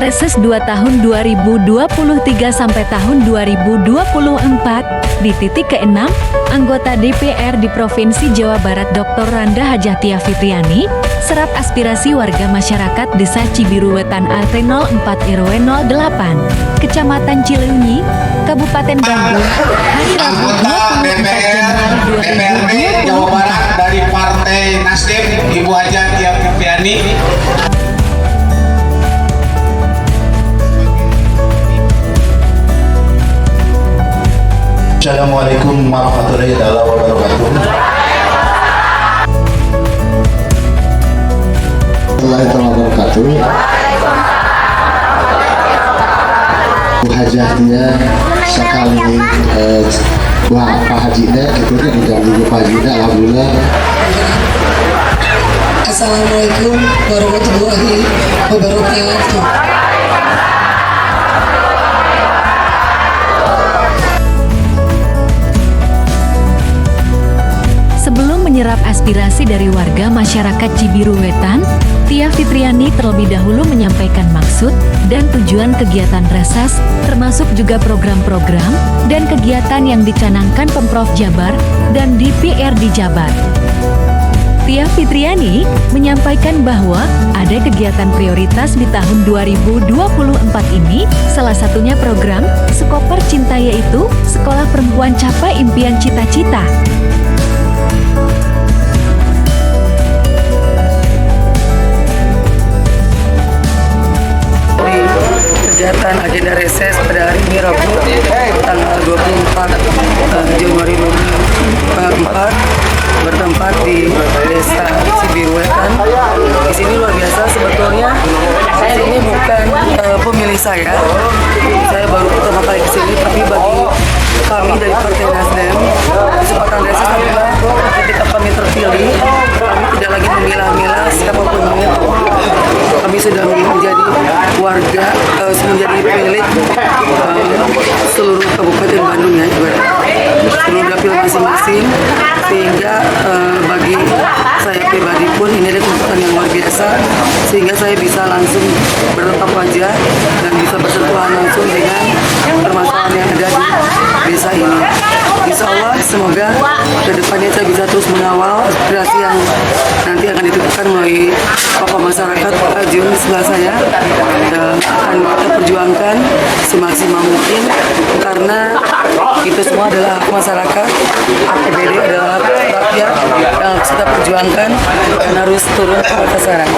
Reses 2 tahun 2023 sampai tahun 2024. Di titik ke-6, anggota DPR di Provinsi Jawa Barat Dr. Randa Hajah Fitriani serap aspirasi warga masyarakat Desa Cibiru Wetan RT 04 RW 08, Kecamatan Cileunyi, Kabupaten Bandung, hari Rabu 24 Januari DPRD Jawa Barat dari Partai Nasdem, Ibu Hajah Fitriani. Assalamualaikum warahmatullahi wabarakatuh. Bu Hajah dia sekali Pak Haji itu kan udah Ibu Pak Haji alhamdulillah. Assalamualaikum warahmatullahi wabarakatuh. Sebelum menyerap aspirasi dari warga masyarakat Cibiru Wetan, Tia Fitriani terlebih dahulu menyampaikan maksud dan tujuan kegiatan reses, termasuk juga program-program dan kegiatan yang dicanangkan Pemprov Jabar dan DPRD Jabar. Tia Fitriani menyampaikan bahwa ada kegiatan prioritas di tahun 2024 ini, salah satunya program Sekoper Cinta, yaitu Sekolah Perempuan Capai Impian Cita-Cita. Kegiatan agenda reses pada hari ini Rabu tanggal 24 Januari 2024 bertempat di Desa Cibiru Wetan. Di sini luar biasa, sebetulnya ini bukan pemilih saya baru pertama kali ke sini, tapi bagi kami dari Partai Nasdem, kesempatan reses adalah ketika kami terpilih, kami tidak lagi memilah-milah siapapun itu. Kami sudah menjadi warga, menjadi pemilik seluruh Kabupaten Bandung ya, seluruh dapil masing-masing, sehingga bagi saya pribadi pun ini adalah kesempatan yang luar biasa, sehingga saya bisa langsung bertatap wajah dan bisa bersentuhan langsung dengan permasalahan yang ada di desa ini. Insya Allah semoga kedepannya saya bisa terus mengawal aspirasi yang nanti akan ditentukan melalui tokoh masyarakat Jun sebelah saya, dan akan kita perjuangkan semaksimal mungkin, karena kita semua adalah masyarakat, APBD adalah rakyat yang harus kita perjuangkan dan harus turun ke pasaran.